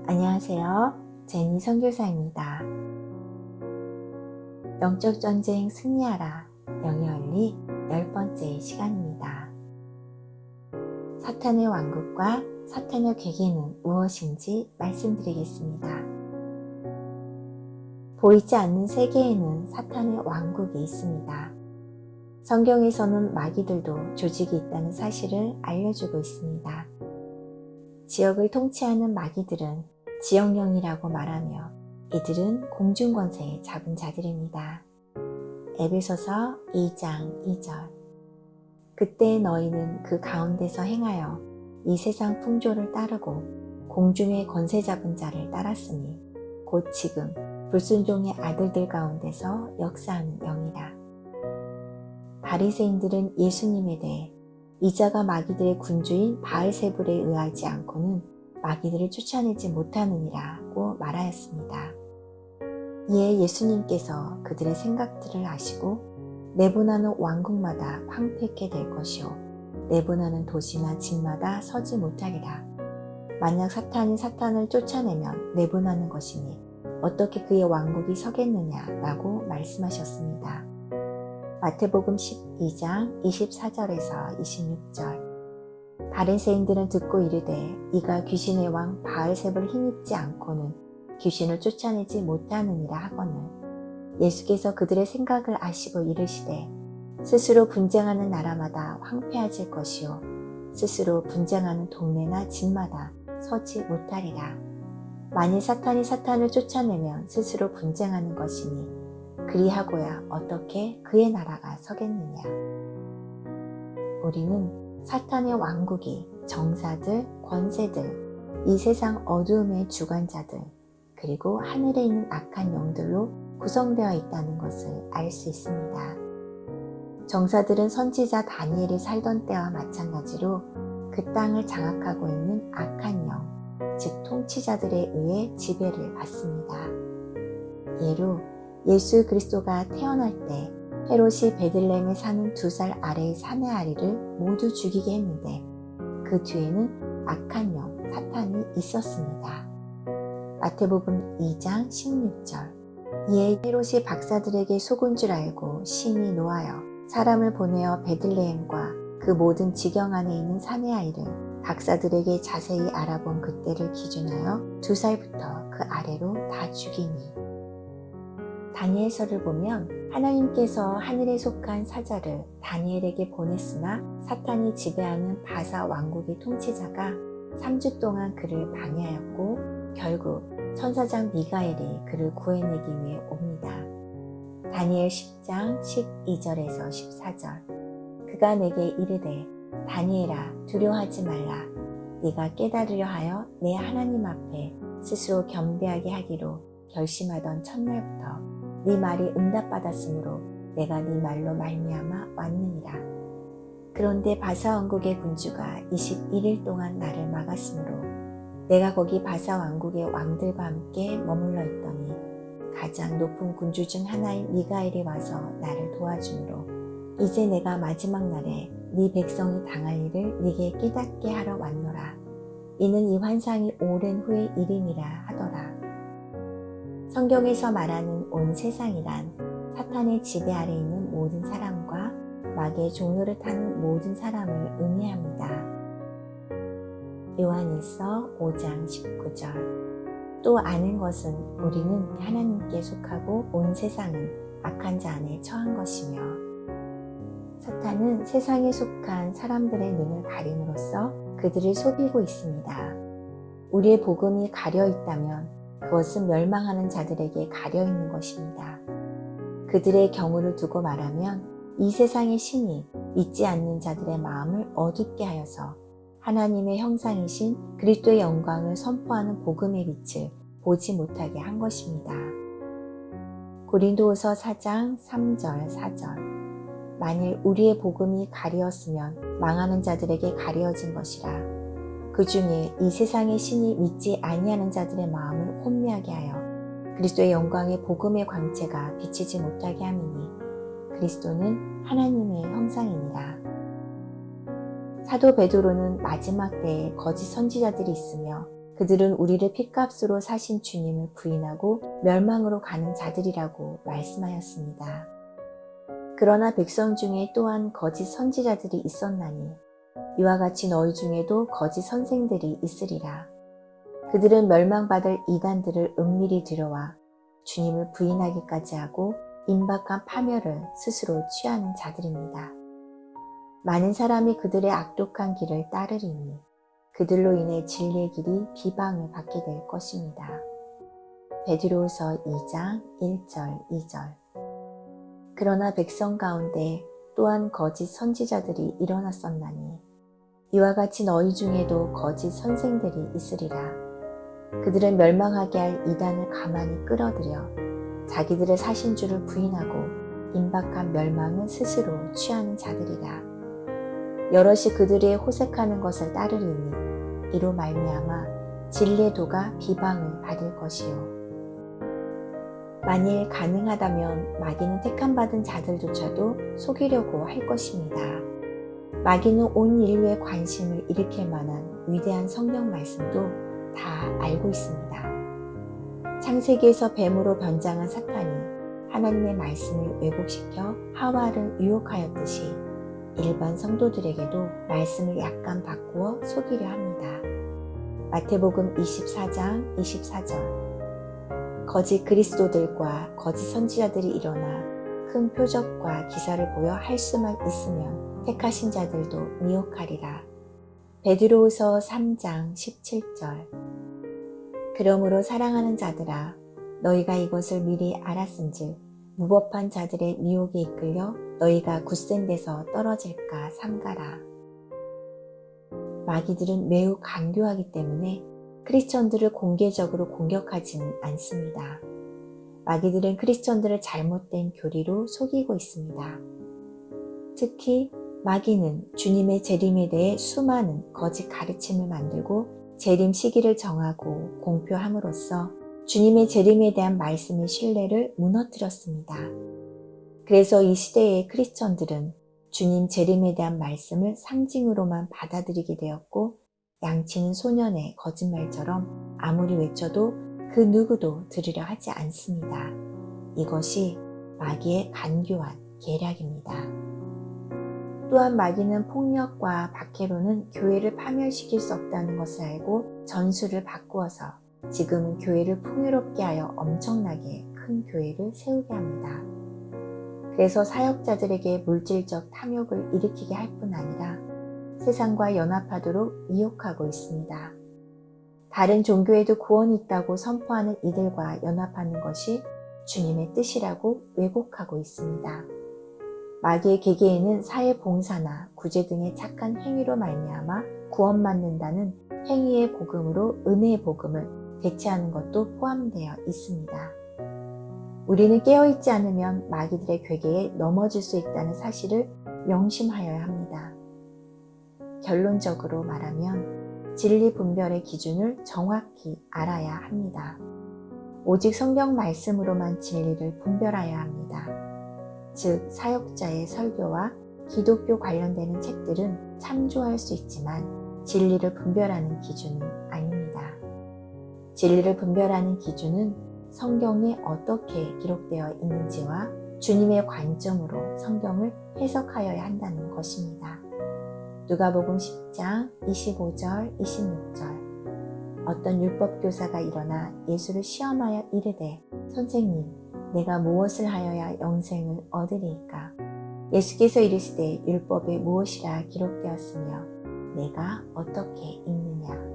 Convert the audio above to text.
안녕하세요. 제니 선교사입니다. 영적 전쟁 승리하라. 영예원리 10번째 시간입니다. 사탄의 왕국과 사탄의 괴계는 무엇인지 말씀드리겠습니다. 보이지 않는 세계에는 사탄의 왕국이 있습니다. 성경에서는 마귀들도 조직이 있다는 사실을 알려주고 있습니다. 지역을 통치하는 마귀들은 지역령이라고 말하며 이들은 공중권세에 잡은 자들입니다. 에베소서 2장 2절. 그때 너희는 그 가운데서 행하여 이 세상 풍조를 따르고 공중의 권세 잡은 자를 따랐으니 곧 지금 불순종의 아들들 가운데서 역사하는 영이라. 바리새인들은 예수님에 대해 이자가 마귀들의 군주인 바알세불에 의하지 않고는 마귀들을 쫓아내지 못하느니라고 말하였습니다. 이에 예수님께서 그들의 생각들을 아시고 내분하는 왕국마다 황폐케 될 것이요 내분하는 도시나 집마다 서지 못하리라. 만약 사탄이 사탄을 쫓아내면 내분하는 것이니 어떻게 그의 왕국이 서겠느냐라고 말씀하셨습니다. 마태복음 12장 24절에서 26절. 바리새인들은 듣고 이르되 이가 귀신의 왕 바알세불을 힘입지 않고는 귀신을 쫓아내지 못하느니라 하거늘 예수께서 그들의 생각을 아시고 이르시되 스스로 분쟁하는 나라마다 황폐해질 것이요 스스로 분쟁하는 동네나 집마다 서지 못하리라. 만일 사탄이 사탄을 쫓아내면 스스로 분쟁하는 것이니 그리하고야 어떻게 그의 나라가 서겠느냐. 우리는 사탄의 왕국이 정사들, 권세들, 이 세상 어두움의 주관자들, 그리고 하늘에 있는 악한 영들로 구성되어 있다는 것을 알 수 있습니다. 정사들은 선지자 다니엘이 살던 때와 마찬가지로 그 땅을 장악하고 있는 악한 영, 즉 통치자들에 의해 지배를 받습니다. 예로 예수 그리스도가 태어날 때 헤롯이 베들레헴에 사는 2살 아래의 사내 아리를 모두 죽이게 했는데 그 뒤에는 악한 영 사탄이 있었습니다. 마태복음 2장 16절. 이에 헤롯이 박사들에게 속은 줄 알고 심히 노하여 사람을 보내어 베들레헴과 그 모든 지경 안에 있는 사내 아이를 박사들에게 자세히 알아본 그때를 기준하여 2살부터 그 아래로 다 죽이니. 다니엘서를 보면 하나님께서 하늘에 속한 사자를 다니엘에게 보냈으나 사탄이 지배하는 바사 왕국의 통치자가 3주 동안 그를 방해하였고 결국 천사장 미가엘이 그를 구해내기 위해 옵니다. 다니엘 10장 12절에서 14절. 그가 내게 이르되 다니엘아 두려워하지 말라. 네가 깨달으려 하여 내 하나님 앞에 스스로 겸비하게 하기로 결심하던 첫날부터 네 말이 응답받았으므로 내가 네 말로 말미암아 왔느니라. 그런데 바사 왕국의 군주가 21일 동안 나를 막았으므로 내가 거기 바사 왕국의 왕들과 함께 머물러 있더니 가장 높은 군주 중 하나인 미가엘이 와서 나를 도와주므로 이제 내가 마지막 날에 네 백성이 당할 일을 네게 깨닫게 하러 왔노라. 이는 이 환상이 오랜 후의 일이니라 하더라. 성경에서 말하는 온 세상이란 사탄의 지배 아래 있는 모든 사람과 마귀의 종로를 타는 모든 사람을 의미합니다. 요한일서 5장 19절. 또 아는 것은 우리는 하나님께 속하고 온 세상은 악한 자 안에 처한 것이며 사탄은 세상에 속한 사람들의 눈을 가림으로써 그들을 속이고 있습니다. 우리의 복음이 가려 있다면 그것은 멸망하는 자들에게 가려 있는 것입니다. 그들의 경우를 두고 말하면 이 세상의 신이 믿지 않는 자들의 마음을 어둡게 하여서 하나님의 형상이신 그리스도의 영광을 선포하는 복음의 빛을 보지 못하게 한 것입니다. 고린도후서 4장 3절 4절. 만일 우리의 복음이 가리었으면 망하는 자들에게 가리어진 것이라. 그 중에 이 세상의 신이 믿지 아니하는 자들의 마음을 혼미하게 하여 그리스도의 영광의 복음의 광채가 비치지 못하게 함이니 그리스도는 하나님의 형상이니라. 사도 베드로는 마지막 때에 거짓 선지자들이 있으며 그들은 우리를 핏값으로 사신 주님을 부인하고 멸망으로 가는 자들이라고 말씀하였습니다. 그러나 백성 중에 또한 거짓 선지자들이 있었나니 이와 같이 너희 중에도 거짓 선생들이 있으리라. 그들은 멸망받을 이단들을 은밀히 들여와 주님을 부인하기까지 하고 임박한 파멸을 스스로 취하는 자들입니다. 많은 사람이 그들의 악독한 길을 따르리니 그들로 인해 진리의 길이 비방을 받게 될 것입니다. 베드로후서 2장 1절 2절. 그러나 백성 가운데 또한 거짓 선지자들이 일어났었나니 이와 같이 너희 중에도 거짓 선생들이 있으리라. 그들은 멸망하게 할 이단을 가만히 끌어들여 자기들의 사신주를 부인하고 임박한 멸망을 스스로 취하는 자들이라. 여럿이 그들의 호색하는 것을 따르리니 이로 말미암아 진리의 도가 비방을 받을 것이요. 만일 가능하다면 마귀는 택함받은 자들조차도 속이려고 할 것입니다. 마귀는 온 인류의 관심을 일으킬 만한 위대한 성경 말씀도 다 알고 있습니다. 창세기에서 뱀으로 변장한 사탄이 하나님의 말씀을 왜곡시켜 하와를 유혹하였듯이 일반 성도들에게도 말씀을 약간 바꾸어 속이려 합니다. 마태복음 24장 24절. 거짓 그리스도들과 거짓 선지자들이 일어나 큰 표적과 기사를 보여 할 수만 있으면 택하신 자들도 미혹하리라. 베드로후서 3장 17절. 그러므로 사랑하는 자들아, 너희가 이것을 미리 알았은즉 무법한 자들의 미혹에 이끌려 너희가 굳센 데서 떨어질까 삼가라. 마귀들은 매우 간교하기 때문에 크리스천들을 공개적으로 공격하지는 않습니다. 마귀들은 크리스천들을 잘못된 교리로 속이고 있습니다. 특히 마귀는 주님의 재림에 대해 수많은 거짓 가르침을 만들고 재림 시기를 정하고 공표함으로써 주님의 재림에 대한 말씀의 신뢰를 무너뜨렸습니다. 그래서 이 시대의 크리스천들은 주님 재림에 대한 말씀을 상징으로만 받아들이게 되었고 양치는 소년의 거짓말처럼 아무리 외쳐도 그 누구도 들으려 하지 않습니다. 이것이 마귀의 간교한 계략입니다. 또한 마귀는 폭력과 박해로는 교회를 파멸시킬 수 없다는 것을 알고 전술을 바꾸어서 지금은 교회를 풍요롭게 하여 엄청나게 큰 교회를 세우게 합니다. 그래서 사역자들에게 물질적 탐욕을 일으키게 할 뿐 아니라 세상과 연합하도록 미혹하고 있습니다. 다른 종교에도 구원이 있다고 선포하는 이들과 연합하는 것이 주님의 뜻이라고 왜곡하고 있습니다. 마귀의 계계에는 사회봉사나 구제 등의 착한 행위로 말미암아 구원받는다는 행위의 복음으로 은혜의 복음을 대체하는 것도 포함되어 있습니다. 우리는 깨어있지 않으면 마귀들의 괴계에 넘어질 수 있다는 사실을 명심하여야 합니다. 결론적으로 말하면 진리 분별의 기준을 정확히 알아야 합니다. 오직 성경 말씀으로만 진리를 분별하여야 합니다. 즉 사역자의 설교와 기독교 관련되는 책들은 참조할 수 있지만 진리를 분별하는 기준은 아닙니다. 진리를 분별하는 기준은 성경에 어떻게 기록되어 있는지와 주님의 관점으로 성경을 해석하여야 한다는 것입니다. 누가복음 10장 25절 26절. 어떤 율법교사가 일어나 예수를 시험하여 이르되 선생님, 내가 무엇을 하여야 영생을 얻으리이까? 예수께서 이르시되 율법에 무엇이라 기록되었으며 내가 어떻게 읽느냐?